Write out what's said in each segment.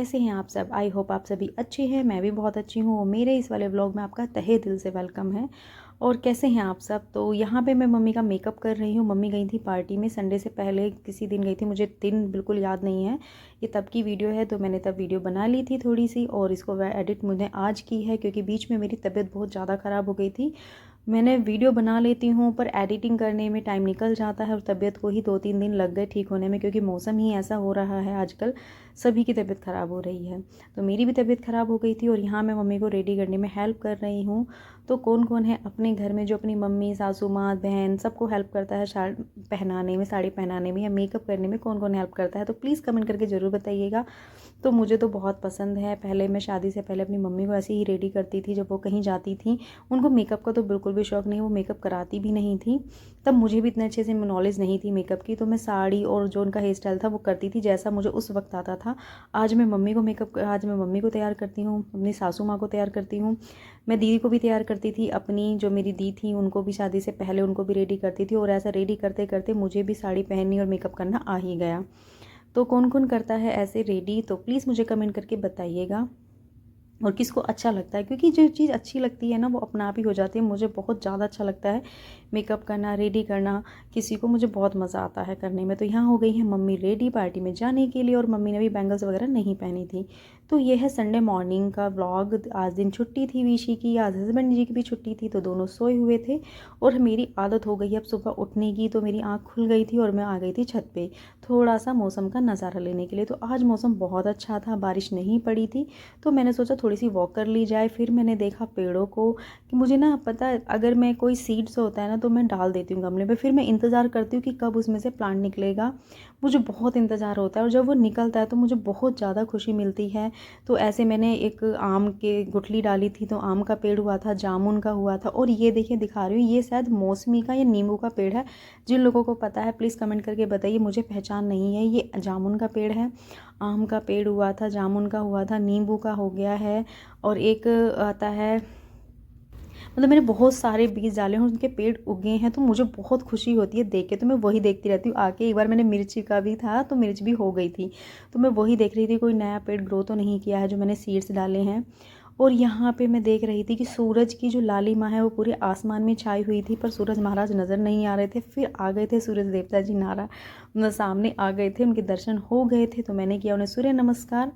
कैसे हैं आप सब। आई होप आप सभी अच्छे हैं, मैं भी बहुत अच्छी हूँ। मेरे इस वाले व्लॉग में आपका तहे दिल से वेलकम है। और कैसे हैं आप सब। तो यहाँ पे मैं मम्मी का मेकअप कर रही हूँ। मम्मी गई थी पार्टी में, संडे से पहले किसी दिन गई थी, मुझे दिन बिल्कुल याद नहीं है। ये तब की वीडियो है, तो मैंने तब वीडियो बना ली थी थोड़ी सी, और इसको एडिट मुझे आज की है क्योंकि बीच में मेरी तबीयत बहुत ज़्यादा ख़राब हो गई थी। मैंने वीडियो बना लेती हूँ पर एडिटिंग करने में टाइम निकल जाता है, और तबीयत को ही 2-3 दिन लग गए ठीक होने में, क्योंकि मौसम ही ऐसा हो रहा है आजकल, सभी की तबीयत ख़राब हो रही है। तो मेरी भी तबीयत ख़राब हो गई थी, और यहाँ मैं मम्मी को रेडी करने में हेल्प कर रही हूँ। तो कौन कौन है अपने घर में जो अपनी मम्मी, सासू माँ, बहन सबको हेल्प करता है पहनाने में, साड़ी पहनाने में या मेकअप करने में, कौन कौन हेल्प करता है, तो प्लीज़ कमेंट करके ज़रूर बताइएगा। तो मुझे तो बहुत पसंद है। पहले मैं शादी से पहले अपनी मम्मी को ऐसे ही रेडी करती थी जब वो कहीं जाती थी। उनको मेकअप का तो बिल्कुल भी शौक़ नहीं, वो मेकअप कराती भी नहीं थी। तब मुझे भी इतने अच्छे से नॉलेज नहीं थी मेकअप की, तो मैं साड़ी और जो उनका हेयर स्टाइल था वो करती थी जैसा मुझे उस वक्त आता था। आज मैं मम्मी को तैयार करती हूँ, अपनी सासू माँ को तैयार करती हूँ, मैं दीदी को भी तैयार करती थी, अपनी जो मेरी दी थी उनको भी शादी से पहले उनको भी रेडी करती थी। और ऐसा रेडी करते करते मुझे भी साड़ी पहननी और मेकअप करना आ ही गया। तो कौन कौन करता है ऐसे रेडी, तो प्लीज़ मुझे कमेंट करके बताइएगा, और किसको अच्छा लगता है, क्योंकि जो चीज़ अच्छी लगती है ना वो अपना आप ही हो जाती है। मुझे बहुत ज़्यादा अच्छा लगता है मेकअप करना, रेडी करना, किसी को मुझे बहुत मज़ा आता है करने में। तो यहाँ हो गई है मम्मी रेडी पार्टी में जाने के लिए, और मम्मी ने भी बैंगल्स वगैरह नहीं पहनी थी। तो ये है संडे मॉर्निंग का व्लॉग। आज दिन छुट्टी थी विशी की, आज हस्बैंड जी की भी छुट्टी थी, तो दोनों सोए हुए थे। और मेरी आदत हो गई है अब सुबह उठने की, तो मेरी आँख खुल गई थी और मैं आ गई थी छत पे थोड़ा सा मौसम का नज़ारा लेने के लिए। तो आज मौसम बहुत अच्छा था, बारिश नहीं पड़ी थी, तो मैंने सोचा थोड़ी सी वॉक कर ली जाए। फिर मैंने देखा पेड़ों को, कि मुझे ना पता है अगर मैं कोई सीड्स होता है ना तो मैं डाल देती हूँ गमले में, फिर मैं इंतज़ार करती हूँ कि कब उसमें से प्लांट निकलेगा। मुझे बहुत इंतज़ार होता है, और जब वो निकलता है तो मुझे बहुत ज़्यादा खुशी मिलती है। तो ऐसे मैंने एक आम के गुठली डाली थी, तो आम का पेड़ हुआ था, जामुन का हुआ था, और ये देखिए दिखा रही हूँ, ये शायद मौसमी का या नींबू का पेड़ है। जिन लोगों को पता है प्लीज़ कमेंट करके बताइए, मुझे पहचान नहीं है। ये जामुन का पेड़ है, आम का पेड़ हुआ था, जामुन का हुआ था, नींबू का हो गया है, और एक आता है, मतलब मैंने बहुत सारे बीज डाले हैं, उनके पेड़ उगे हैं। तो मुझे बहुत खुशी होती है देख के, तो मैं वही देखती रहती हूँ आके। एक बार मैंने मिर्ची का भी था, तो मिर्च भी हो गई थी, तो मैं वही देख रही थी कोई नया पेड़ ग्रो तो नहीं किया है जो मैंने सीड्स डाले हैं। और यहाँ पे मैं देख रही थी कि सूरज की जो लालिमा है वो पूरे आसमान में छाई हुई थी, पर सूरज महाराज नज़र नहीं आ रहे थे। फिर आ गए थे सूरज देवता जी, सामने आ गए थे, उनके दर्शन हो गए थे, तो मैंने किया उन्हें सूर्य नमस्कार।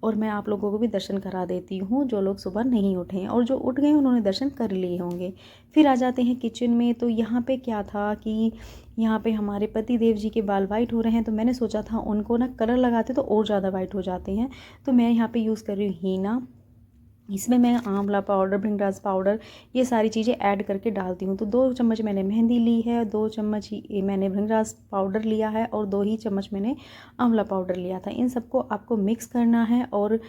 और मैं आप लोगों को भी दर्शन करा देती हूँ, जो लोग सुबह नहीं उठे हैं, और जो उठ गए उन्होंने दर्शन कर लिए होंगे। फिर आ जाते हैं किचन में। तो यहाँ पे क्या था कि यहाँ पे हमारे पति देव जी के बाल वाइट हो रहे हैं, तो मैंने सोचा था उनको ना कलर लगाते तो और ज़्यादा वाइट हो जाते हैं। तो मैं यहाँ पे यूज़ कर रही हूँ हीना, इसमें मैं आंवला पाउडर, भृंगराज पाउडर, ये सारी चीज़ें ऐड करके डालती हूँ। तो 2 चम्मच मैंने मेहंदी ली है, 2 चम्मच ही मैंने भृंगराज पाउडर लिया है, और 2 ही चम्मच मैंने आंवला पाउडर लिया था। इन सबको आपको मिक्स करना है, और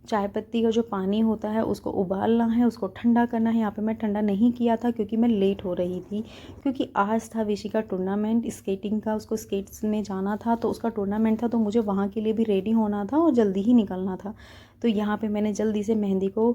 चाय पत्ती का जो पानी होता है उसको उबालना है, उसको ठंडा करना है। यहाँ पे मैं ठंडा नहीं किया था क्योंकि मैं लेट हो रही थी, क्योंकि आज था विशी का टूर्नामेंट स्केटिंग का, उसको स्केट्स में जाना था, तो उसका टूर्नामेंट था, तो मुझे वहाँ के लिए भी रेडी होना था और जल्दी ही निकलना था। तो यहाँ पे मैंने जल्दी से मेहंदी को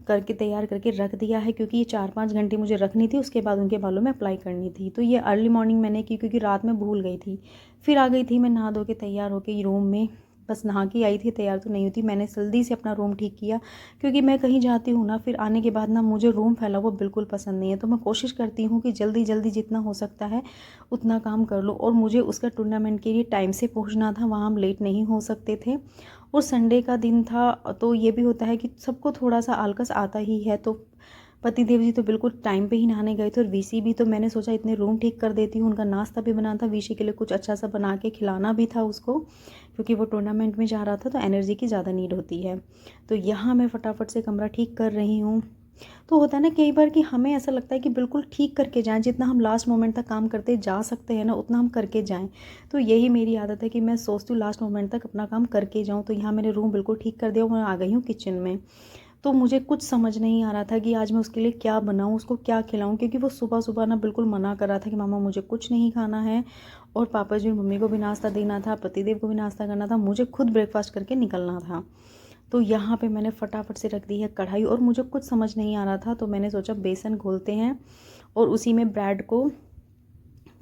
करके तैयार करके रख दिया है, क्योंकि ये 4-5 घंटे मुझे रखनी थी, उसके बाद उनके बालों में अप्लाई करनी थी। तो ये अर्ली मॉर्निंग मैंने की, क्योंकि रात में भूल गई थी। फिर आ गई थी मैं नहा धो के तैयार होके रूम में, बस नहा के आई थी, तैयार तो नहीं हुई थी। मैंने जल्दी से अपना रूम ठीक किया, क्योंकि मैं कहीं जाती हूँ ना, फिर आने के बाद ना मुझे रूम फैला हुआ बिल्कुल पसंद नहीं है। तो मैं कोशिश करती हूँ कि जल्दी जल्दी जितना हो सकता है उतना काम कर लो। और मुझे उसका टूर्नामेंट के लिए टाइम से पहुँचना था, वहाँ हम लेट नहीं हो सकते थे, और संडे का दिन था। तो ये भी होता है कि सबको थोड़ा सा आलकस आता ही है। तो पति देव जी तो बिल्कुल टाइम पे ही नहाने गए थे, और विशी भी, तो मैंने सोचा इतने रूम ठीक कर देती हूँ। उनका नाश्ता भी बना था, विशी के लिए कुछ अच्छा सा बना के खिलाना भी था उसको, क्योंकि वो टूर्नामेंट में जा रहा था, तो एनर्जी की ज़्यादा नीड होती है। तो यहाँ मैं फटाफट से कमरा ठीक कर रही हूँ। तो होता है ना कई बार कि हमें ऐसा लगता है कि बिल्कुल ठीक करके जाएं, जितना हम लास्ट मोमेंट तक काम करते जा सकते हैं ना उतना हम करके जाएं। तो यही मेरी आदत है कि मैं सोचती हूँ लास्ट मोमेंट तक अपना काम करके जाऊँ। तो यहाँ मैंने रूम बिल्कुल ठीक कर दिया, मैं आ गई हूँ किचन में। तो मुझे कुछ समझ नहीं आ रहा था कि आज मैं उसके लिए क्या बनाऊँ, उसको क्या खिलाऊँ, क्योंकि वो सुबह सुबह ना बिल्कुल मना कर रहा था कि मामा मुझे कुछ नहीं खाना है, और पापा जी और मम्मी को भी नाश्ता देना था, पतिदेव को भी नाश्ता करना था, मुझे खुद ब्रेकफास्ट करके निकलना था। तो यहाँ पे मैंने फटाफट से रख दी है कढ़ाई, और मुझे कुछ समझ नहीं आ रहा था, तो मैंने सोचा बेसन घोलते हैं और उसी में ब्रेड को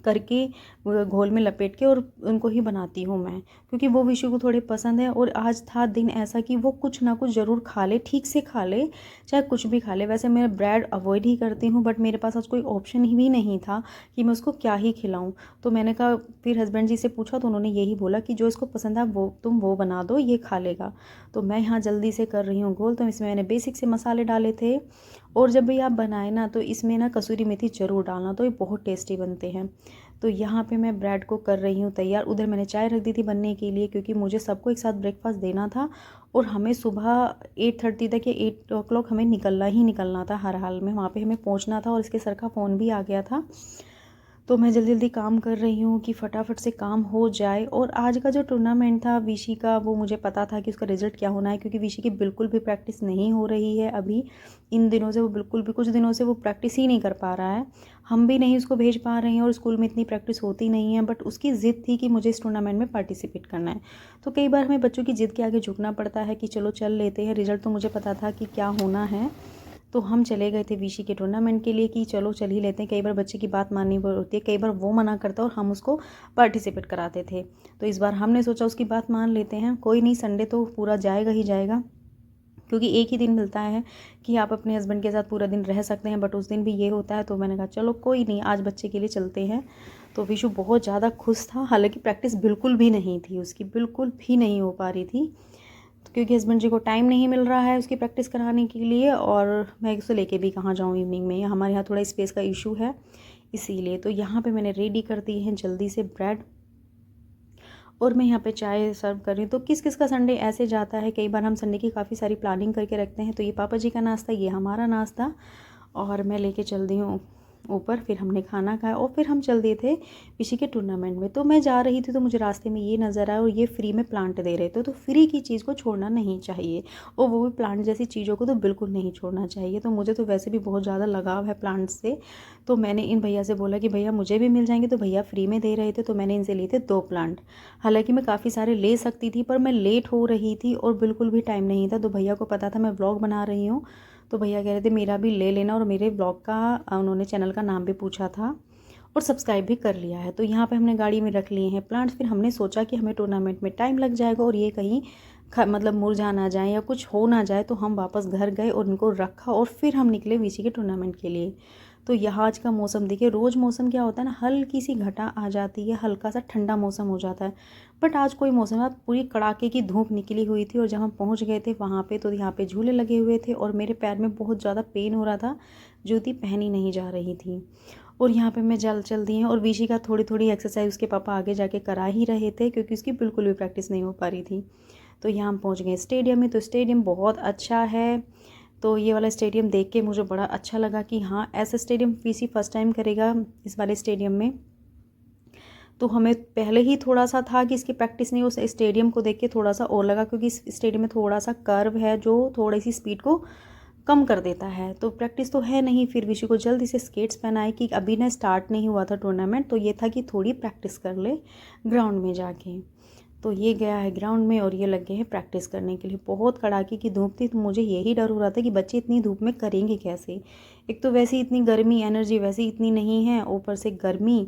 करके घोल में लपेट के और उनको ही बनाती हूँ मैं, क्योंकि वो विशु को थोड़े पसंद है। और आज था दिन ऐसा कि वो कुछ ना कुछ ज़रूर खा ले, ठीक से खा ले, चाहे कुछ भी खा ले। वैसे मैं ब्रेड अवॉइड ही करती हूँ, बट मेरे पास आज कोई ऑप्शन ही भी नहीं था कि मैं उसको क्या ही खिलाऊँ। तो मैंने कहा, फिर हस्बैंड जी से पूछा तो उन्होंने यही बोला कि जो इसको पसंद है वो तुम वो बना दो, ये खा लेगा। तो मैं यहाँ जल्दी से कर रही हूँ घोल। तो इसमें मैंने बेसिक से मसाले डाले थे। और जब भी आप बनाए ना तो इसमें ना कसूरी मेथी ज़रूर डालना, तो ये बहुत टेस्टी बनते हैं। तो यहाँ पे मैं ब्रेड को कर रही हूँ तैयार। उधर मैंने चाय रख दी थी बनने के लिए, क्योंकि मुझे सबको एक साथ ब्रेकफास्ट देना था और हमें सुबह 8:30 तक या 8 o'clock हमें निकलना ही निकलना था। हर हाल में वहाँ पे हमें पहुँचना था। और इसके सर का फ़ोन भी आ गया था। तो मैं जल्दी जल्दी काम कर रही हूँ कि फटाफट से काम हो जाए। और आज का जो टूर्नामेंट था विशी का, वो मुझे पता था कि उसका रिज़ल्ट क्या होना है, क्योंकि विशी की बिल्कुल भी प्रैक्टिस नहीं हो रही है अभी इन दिनों से। वो बिल्कुल भी, कुछ दिनों से वो प्रैक्टिस ही नहीं कर पा रहा है। हम भी नहीं उसको भेज पा रहे हैं और स्कूल में इतनी प्रैक्टिस होती नहीं है। बट उसकी ज़िद थी कि मुझे इस टूर्नामेंट में पार्टिसिपेट करना है। तो कई बार हमें बच्चों की ज़िद के आगे झुकना पड़ता है कि चलो चल लेते हैं। रिज़ल्ट तो मुझे पता था कि क्या होना है। तो हम चले गए थे विशी के टूर्नामेंट के लिए कि चलो चल ही लेते हैं। कई बार बच्चे की बात माननी होती है, कई बार वो मना करता है और हम उसको पार्टिसिपेट कराते थे। तो इस बार हमने सोचा उसकी बात मान लेते हैं। कोई नहीं, संडे तो पूरा जाएगा ही जाएगा, क्योंकि एक ही दिन मिलता है कि आप अपने हस्बैंड के साथ पूरा दिन रह सकते हैं, बट उस दिन भी ये होता है। तो मैंने कहा चलो कोई नहीं, आज बच्चे के लिए चलते हैं। तो विशु बहुत ज़्यादा खुश था। हालांकि प्रैक्टिस बिल्कुल भी नहीं थी उसकी, बिल्कुल भी नहीं हो पा रही थी, क्योंकि हस्बैंड जी को टाइम नहीं मिल रहा है उसकी प्रैक्टिस कराने के लिए। और मैं उसे लेके भी कहाँ जाऊँ इवनिंग में, हमारे यहाँ थोड़ा स्पेस का इशू है इसीलिए। तो यहाँ पे मैंने रेडी कर दी है जल्दी से ब्रेड, और मैं यहाँ पे चाय सर्व कर रही हूँ। तो किस किस का संडे ऐसे जाता है, कई बार हम संडे की काफ़ी सारी प्लानिंग करके रखते हैं। तो ये पापा जी का नाश्ता, ये हमारा नाश्ता, और मैं लेके चल दी हूँ ऊपर। फिर हमने खाना खाया और फिर हम चल दिए थे विशी के टूर्नामेंट में। तो मैं जा रही थी तो मुझे रास्ते में ये नज़र आया और ये फ्री में प्लांट दे रहे थे। तो फ्री की चीज़ को छोड़ना नहीं चाहिए, और वो भी प्लांट जैसी चीज़ों को तो बिल्कुल नहीं छोड़ना चाहिए। तो मुझे तो वैसे भी बहुत ज़्यादा लगाव है प्लांट से। तो मैंने इन भैया से बोला कि भैया मुझे भी मिल जाएंगे। तो भैया फ्री में दे रहे थे, तो मैंने इनसे लिए थे 2 प्लांट। हालांकि मैं काफ़ी सारे ले सकती थी, पर मैं लेट हो रही थी और बिल्कुल भी टाइम नहीं था। तो भैया को पता था मैं व्लॉग बना रही हूँ, तो भैया कह रहे थे मेरा भी ले लेना। और मेरे ब्लॉग का उन्होंने चैनल का नाम भी पूछा था और सब्सक्राइब भी कर लिया है। तो यहाँ पे हमने गाड़ी में रख लिए हैं प्लांट्स। फिर हमने सोचा कि हमें टूर्नामेंट में टाइम लग जाएगा और ये कहीं मतलब मुरझा ना जाए या कुछ हो ना जाए, तो हम वापस घर गए और उनको रखा और फिर हम निकले विशी के टूर्नामेंट के लिए। तो यहाँ आज का मौसम देखिए, रोज़ मौसम क्या होता है ना, हल्की सी घटा आ जाती है, हल्का सा ठंडा मौसम हो जाता है। बट आज कोई मौसम, आज पूरी कड़ाके की धूप निकली हुई थी। और जब हम पहुँच गए थे वहाँ पे, तो यहाँ पे झूले लगे हुए थे और मेरे पैर में बहुत ज़्यादा पेन हो रहा था, जूती पहनी नहीं जा रही थी। और यहाँ पे मैं चल दी हैं। और विशी का थोड़ी थोड़ी एक्सरसाइज उसके पापा आगे जाके करा ही रहे थे, क्योंकि उसकी बिल्कुल भी प्रैक्टिस नहीं हो पा रही थी। तो यहाँ हम पहुँच गए स्टेडियम में। तो स्टेडियम बहुत अच्छा है। तो ये वाला स्टेडियम देख के मुझे बड़ा अच्छा लगा कि हाँ, ऐसा स्टेडियम विशी फर्स्ट टाइम करेगा इस वाले स्टेडियम में। तो हमें पहले ही थोड़ा सा था कि इसकी प्रैक्टिस नहीं, उस स्टेडियम को देख के थोड़ा सा और लगा, क्योंकि इस स्टेडियम में थोड़ा सा कर्व है जो थोड़ी सी स्पीड को कम कर देता है। तो प्रैक्टिस तो है नहीं। फिर विशु को जल्दी से स्केट्स पहनाए कि अभी ना स्टार्ट नहीं हुआ था टूर्नामेंट, तो ये था कि थोड़ी प्रैक्टिस कर ले ग्राउंड में जाके। तो ये गया है ग्राउंड में और ये लग गए हैं प्रैक्टिस करने के लिए। बहुत कड़ाके की धूप थी, तो मुझे यही डर हो रहा था कि बच्चे इतनी धूप में करेंगे कैसे। एक तो वैसे ही इतनी गर्मी, एनर्जी वैसे ही इतनी नहीं है, ऊपर से गर्मी,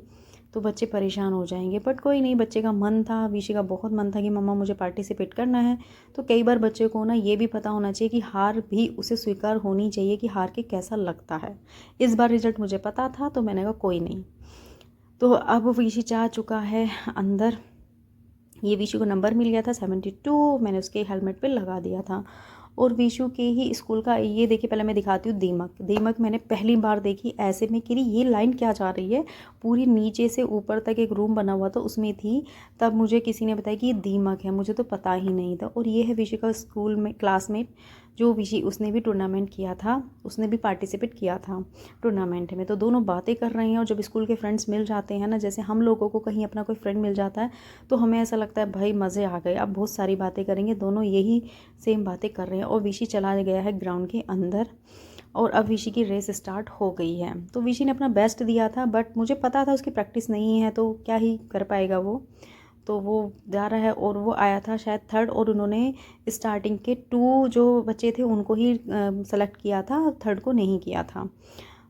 तो बच्चे परेशान हो जाएंगे। बट कोई नहीं, बच्चे का मन था, विशी का बहुत मन था कि मम्मा मुझे पार्टिसिपेट करना है। तो कई बार बच्चे को ना ये भी पता होना चाहिए कि हार भी उसे स्वीकार होनी चाहिए कि हार के कैसा लगता है। इस बार रिजल्ट मुझे पता था, तो मैंने कहा कोई नहीं। तो अब विशी जा चुका है अंदर। ये विशु को नंबर मिल गया था 72, मैंने उसके हेलमेट पे लगा दिया था। और विशु के ही स्कूल का ये देखिए, पहले मैं दिखाती हूँ दीमक। दीमक मैंने पहली बार देखी ऐसे में कि ये लाइन क्या जा रही है, पूरी नीचे से ऊपर तक एक रूम बना हुआ था उसमें थी। तब मुझे किसी ने बताया कि ये दीमक है, मुझे तो पता ही नहीं था। और ये है विशु का स्कूल में क्लासमेट, जो विशी, उसने भी टूर्नामेंट किया था, उसने भी पार्टिसिपेट किया था टूर्नामेंट में। तो दोनों बातें कर रहे हैं। और जब स्कूल के फ्रेंड्स मिल जाते हैं ना, जैसे हम लोगों को कहीं अपना कोई फ्रेंड मिल जाता है, तो हमें ऐसा लगता है भाई मज़े आ गए, अब बहुत सारी बातें करेंगे। दोनों यही सेम बातें कर रहे हैं। और विशी चला गया है ग्राउंड के अंदर और अब विशी की रेस स्टार्ट हो गई है। तो विशी ने अपना बेस्ट दिया था, बट मुझे पता था उसकी प्रैक्टिस नहीं है, तो क्या ही कर पाएगा वो। तो वो जा रहा है और वो आया था शायद थर्ड। और उन्होंने स्टार्टिंग के 2 जो बच्चे थे उनको ही सेलेक्ट किया था, थर्ड को नहीं किया था।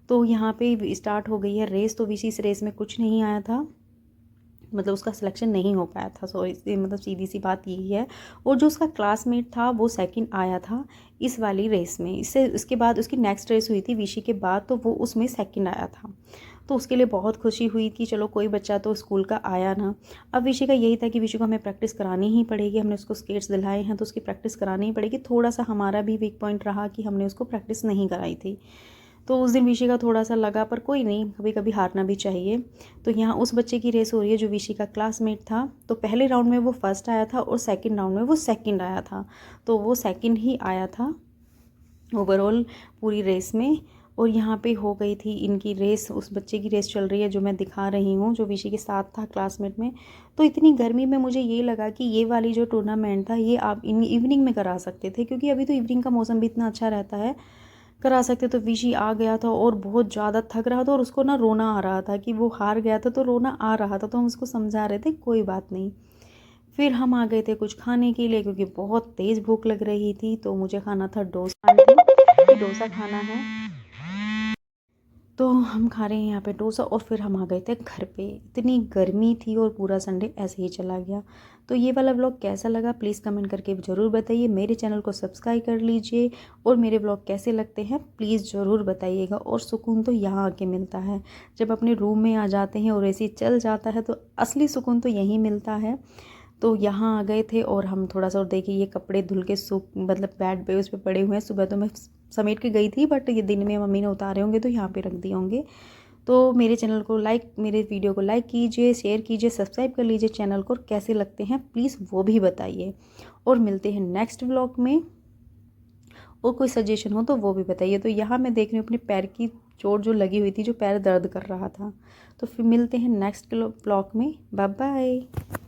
तो यहाँ पे स्टार्ट हो गई है रेस। तो विशी इस रेस में कुछ नहीं आया था, मतलब उसका सिलेक्शन नहीं हो पाया था। सो इसलिए मतलब सीधी सी बात यही है। और जो उसका क्लासमेट था वो सेकंड आया था इस वाली रेस में। इसके बाद उसकी नेक्स्ट रेस हुई थी विशी के बाद, तो वो उसमें सेकंड आया था। तो उसके लिए बहुत खुशी हुई कि चलो कोई बच्चा तो स्कूल का आया ना। अब विशी का यही था कि विशी को हमें प्रैक्टिस करानी ही पड़ेगी, हमने उसको स्केट्स दिलाए हैं तो उसकी प्रैक्टिस करानी ही पड़ेगी। थोड़ा सा हमारा भी वीक पॉइंट रहा कि हमने उसको प्रैक्टिस नहीं कराई थी, तो उस दिन विशी का थोड़ा सा लगा, पर कोई नहीं, कभी कभी हारना भी चाहिए। तो यहाँ उस बच्चे की रेस हो रही है जो विशी का क्लासमेट था। तो पहले राउंड में वो फर्स्ट आया था और सेकंड राउंड में वो सेकंड आया था, तो वो सेकंड ही आया था ओवरऑल पूरी रेस में। और यहाँ पे हो गई थी इनकी रेस, उस बच्चे की रेस चल रही है जो मैं दिखा रही हूँ, जो विशी के साथ था क्लासमेट में। तो इतनी गर्मी में मुझे ये लगा कि ये वाली जो टूर्नामेंट था ये आप इवनिंग में करा सकते थे, क्योंकि अभी तो इवनिंग का मौसम भी इतना अच्छा रहता है, करा सकते। तो विशी आ गया था और बहुत ज़्यादा थक रहा था और उसको ना रोना आ रहा था कि वो हार गया था, तो रोना आ रहा था। तो हम उसको समझा रहे थे कोई बात नहीं। फिर हम आ गए थे कुछ खाने के लिए, क्योंकि बहुत तेज़ भूख लग रही थी। तो मुझे खाना था डोसा, डोसा खाना है, तो हम खा रहे हैं यहाँ पे डोसा। और फिर हम आ गए थे घर पे। इतनी गर्मी थी और पूरा संडे ऐसे ही चला गया। तो ये वाला व्लॉग कैसा लगा प्लीज़ कमेंट करके ज़रूर बताइए। मेरे चैनल को सब्सक्राइब कर लीजिए और मेरे व्लॉग कैसे लगते हैं प्लीज़ ज़रूर बताइएगा। और सुकून तो यहाँ आके मिलता है, जब अपने रूम में आ जाते हैं और ऐसे चल जाता है तो असली सुकून तो यहीं मिलता है। तो यहाँ आ गए थे और हम थोड़ा सा, और देखिए ये कपड़े धुल के सूख, मतलब बेड पे उस पर पड़े हुए हैं। सुबह तो मैं समेट के गई थी, बट ये दिन में मम्मी ने उतारे होंगे तो यहाँ पे रख दिए होंगे। तो मेरे चैनल को मेरे वीडियो को लाइक कीजिए, शेयर कीजिए, सब्सक्राइब कर लीजिए चैनल को। और कैसे लगते हैं प्लीज़ वो भी बताइए। और मिलते हैं नेक्स्ट व्लॉग में, और कोई सजेशन हो तो वो भी बताइए। तो यहाँ मैं देख रही हूँ अपने पैर की चोट जो लगी हुई थी, जो पैर दर्द कर रहा था। तो फिर मिलते हैं नेक्स्ट व्लॉग में। Bye bye.